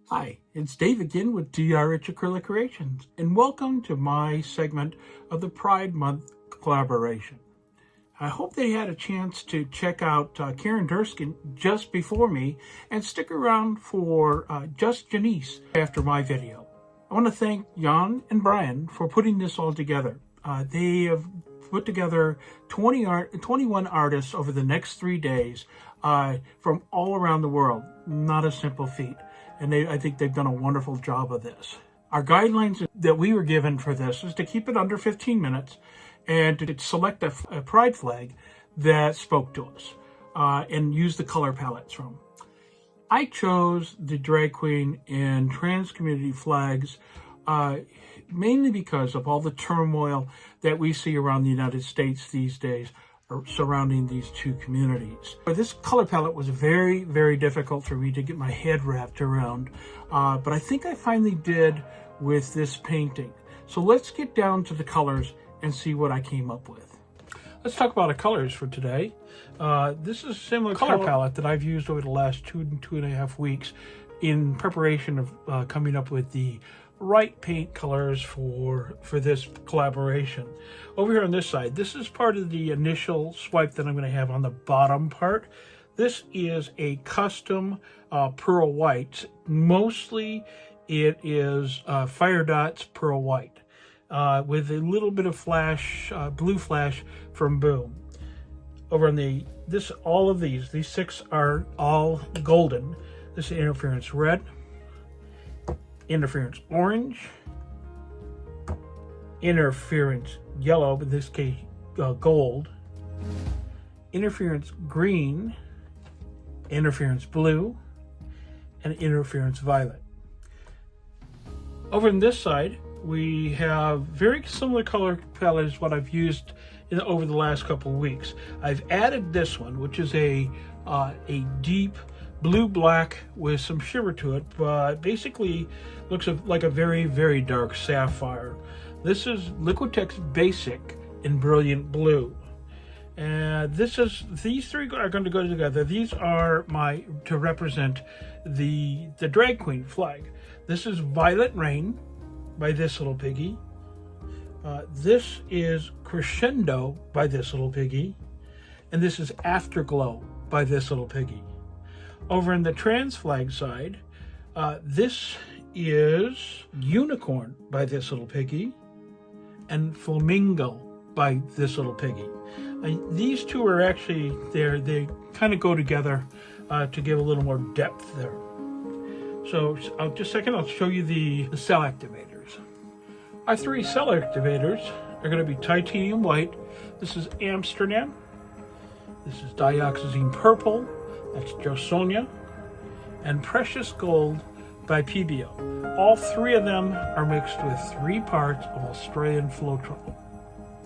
Hi, it's Dave again with DRH Acrylic Creations, and welcome to my segment of the Pride Month collaboration. I hope they had a chance to check out Karen Durskin just before me and stick around for Just Janice after my video. I want to thank Jan and Brian for putting this all together. They have put together 21 artists over the next 3 days from all around the world. Not a simple feat. And I think they've done a wonderful job of this. Our guidelines that we were given for this is to keep it under 15 minutes and to select a pride flag that spoke to us and use the color palettes from. I chose the Drag Queen and Trans community flags mainly because of all the turmoil that we see around the United States these days surrounding these two communities. This color palette was very, very difficult for me to get my head wrapped around, but I think I finally did with this painting. So let's get down to the colors and see what I came up with. Let's talk about the colors for today. This is a similar color palette that I've used over the last two and a half weeks in preparation of coming up with the right paint colors for this collaboration. Over here on this side, this is part of the initial swipe that I'm going to have on the bottom part. This is a custom pearl white. Mostly it is Firedots pearl white with a little bit of flash, blue flash from Boom. Over on all of these 6 are all golden. This is interference red, interference orange, interference yellow, but in this case gold, interference green, interference blue, and interference violet. Over on this side, we have very similar color palette as what I've used over the last couple of weeks. I've added this one, which is a deep blue-black with some shimmer to it, but basically looks like a very, very dark sapphire. This is Liquitex Basic in Brilliant Blue. And these 3 are going to go together. These are to represent the Drag Queen flag. This is Violet Rain by This Little Piggy. This is Crescendo by This Little Piggy. And this is Afterglow by This Little Piggy. Over in the trans flag side, this is Unicorn by This Little Piggy and Flamingle by This Little Piggy. These 2 are actually, they kind of go together to give a little more depth there. So just a second, I'll show you the cell activators. Our 3 cell activators are going to be titanium white. This is Amsterdam. This is Dioxizine purple. That's Sonja, and Precious Gold by Pebeo. All 3 of them are mixed with 3 parts of Australian floetrol.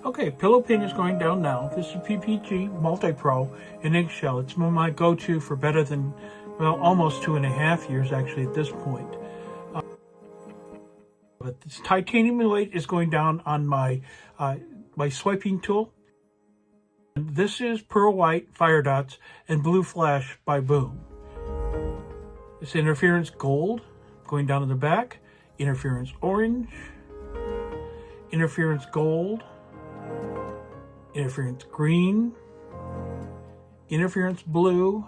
Okay, pillow paint is going down now. This is PPG MULTI-PRO in eggshell. It's my go-to for better than, well, almost 2.5 years actually at this point. But this titanium white is going down on my swiping tool. This is Pearl White, Firedots, and Blue Flash by Boom. This interference gold, going down to the back, interference orange, interference gold, interference green, interference blue,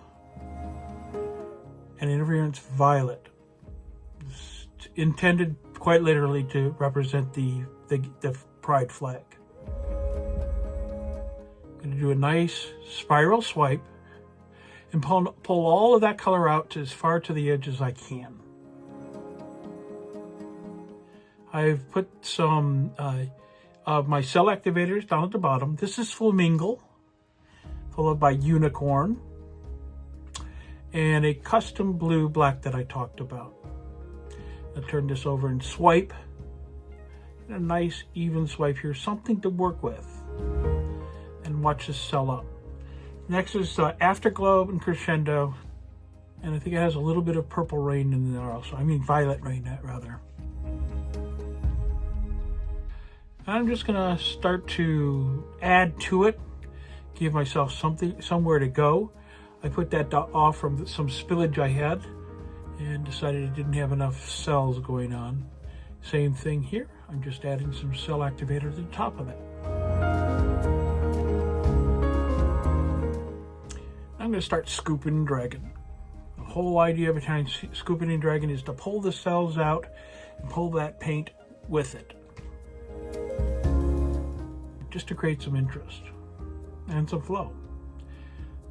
and interference violet. It's intended quite literally to represent the pride flag. I'm going to do a nice spiral swipe and pull all of that color out to as far to the edge as I can. I've put some of my cell activators down at the bottom. This is Flamingle, followed by Unicorn, and a custom blue-black that I talked about. I'll turn this over and swipe. And a nice even swipe here, something to work with. And watch this cell up. Next is Afterglow and Crescendo. And I think it has a little bit of purple rain in there also. I mean violet rain, rather. I'm just gonna start to add to it, give myself somewhere to go. I put that off from some spillage I had, and decided it didn't have enough cells going on. Same thing here. I'm just adding some cell activator to the top of it. I'm going to start scooping and dragging. The whole idea behind scooping and dragging is to pull the cells out and pull that paint with it, just to create some interest and some flow.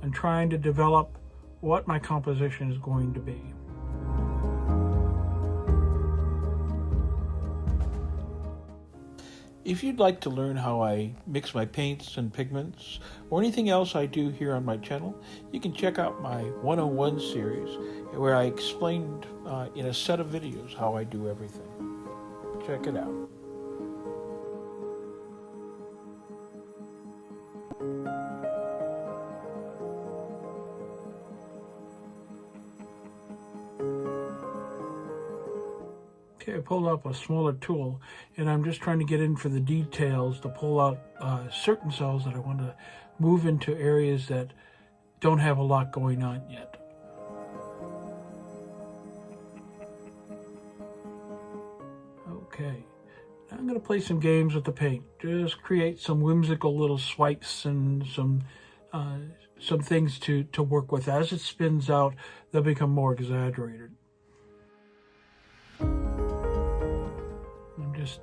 I'm trying to develop what my composition is going to be. If you'd like to learn how I mix my paints and pigments, or anything else I do here on my channel, you can check out my 101 series, where I explained in a set of videos how I do everything. Check it out. Okay, I pulled up a smaller tool, and I'm just trying to get in for the details to pull out certain cells that I want to move into areas that don't have a lot going on yet. Okay, now I'm going to play some games with the paint. Just create some whimsical little swipes and some things to work with. As it spins out, they'll become more exaggerated.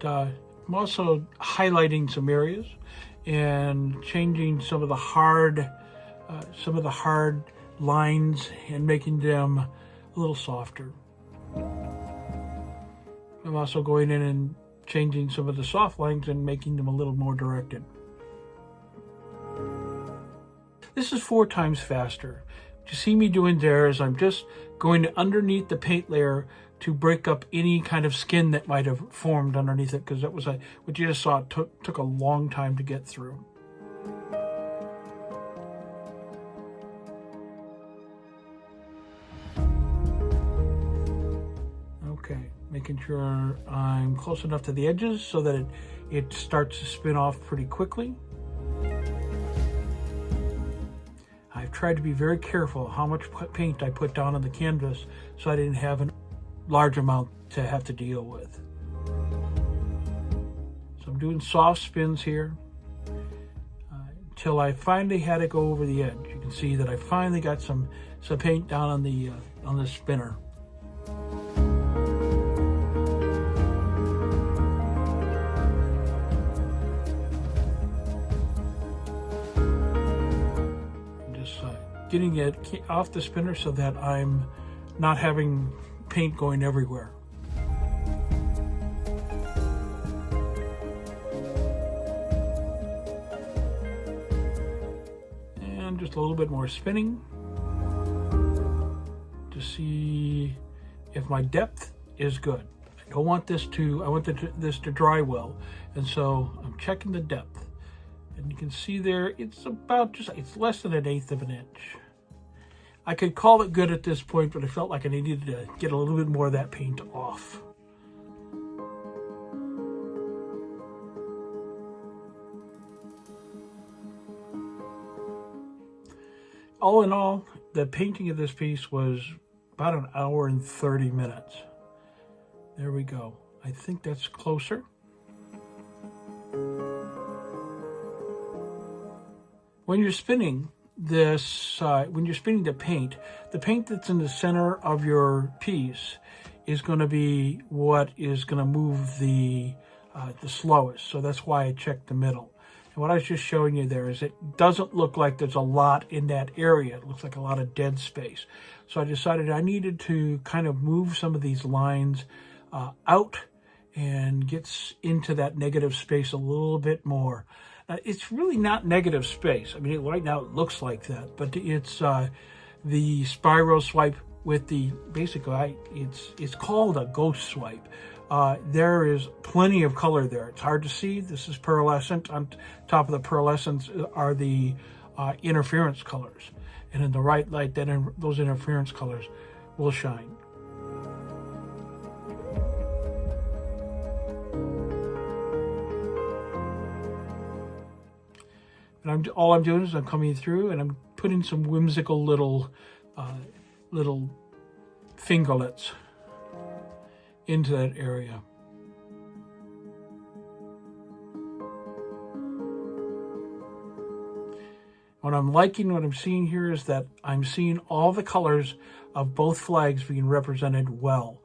I'm also highlighting some areas and changing some of the hard lines and making them a little softer. I'm also going in and changing some of the soft lines and making them a little more directed. This is 4 times faster. What you see me doing there is I'm just going underneath the paint layer to break up any kind of skin that might have formed underneath it, because that was what you just saw. It took a long time to get through. Okay, making sure I'm close enough to the edges so that it starts to spin off pretty quickly. I've tried to be very careful how much paint I put down on the canvas so I didn't have a large amount to have to deal with. So I'm doing soft spins here until I finally had it go over the edge. You can see that I finally got some paint down on the spinner. Getting it off the spinner so that I'm not having paint going everywhere. And just a little bit more spinning to see if my depth is good. I want this to dry well, and so I'm checking the depth. And you can see there, it's less than 1/8 of an inch. I could call it good at this point, but I felt like I needed to get a little bit more of that paint off. All in all, the painting of this piece was about 1 hour and 30 minutes. There we go. I think that's closer. When you're spinning when you're spinning the paint that's in the center of your piece is going to be what is going to move the slowest. So that's why I checked the middle. And what I was just showing you there is it doesn't look like there's a lot in that area. It looks like a lot of dead space. So I decided I needed to kind of move some of these lines out and get into that negative space a little bit more. It's really not negative space. I mean, right now it looks like that, but it's the spiral swipe with the it's called a ghost swipe. There is plenty of color there. It's hard to see. This is pearlescent. On top of the pearlescence are the interference colors, and in the right light, then those interference colors will shine. And all I'm doing is I'm coming through and I'm putting some whimsical little fingerlets into that area. What I'm liking, what I'm seeing here is that I'm seeing all the colors of both flags being represented well.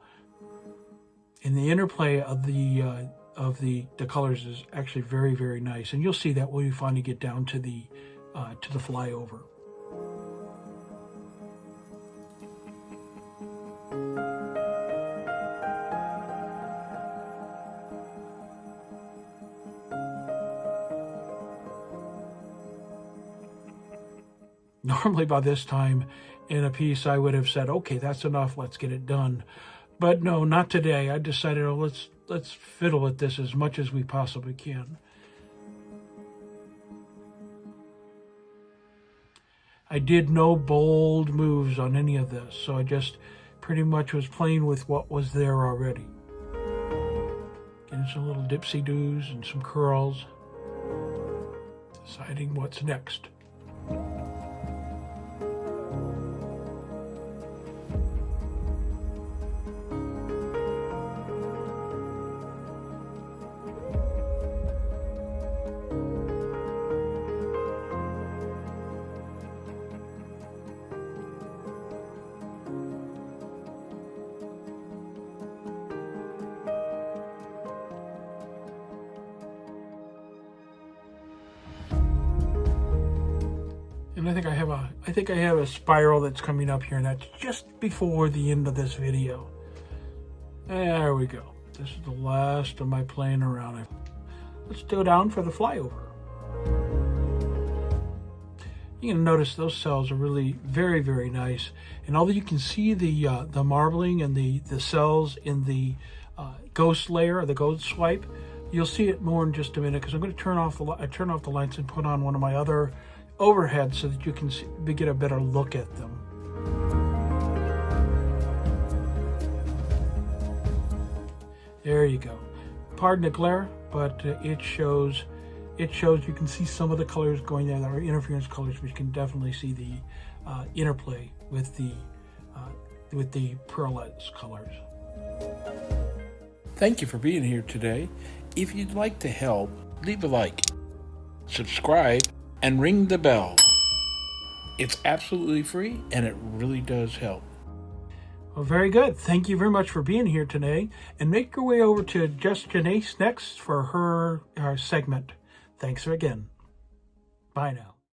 And the interplay of the colors is actually very, very nice. And you'll see that when we finally get down to the flyover. Normally by this time in a piece I would have said, okay, that's enough, let's get it done. But no, not today. I decided, oh, let's fiddle with this as much as we possibly can. I did no bold moves on any of this, so I just pretty much was playing with what was there already. Getting some little dipsy-doos and some curls. Deciding what's next. And I think I have a spiral that's coming up here, and that's just before the end of this video. There we go. This is the last of my playing around. Let's go down for the flyover. You're going to notice those cells are really very, very nice. And although you can see the marbling and the cells in the ghost layer, or the ghost swipe, you'll see it more in just a minute, because I'm going to turn off the lights and put on one of my other overheads so that you can get a better look at them. There you go. Pardon the glare, but it shows. You can see some of the colors going there that are interference colors, but you can definitely see the interplay with the pearlette colors. Thank you for being here today. If you'd like to help, leave a like, subscribe, and ring the bell. It's absolutely free, and it really does help. Well, very good. Thank you very much for being here today. And make your way over to Just Janace next for her segment. Thanks again. Bye now.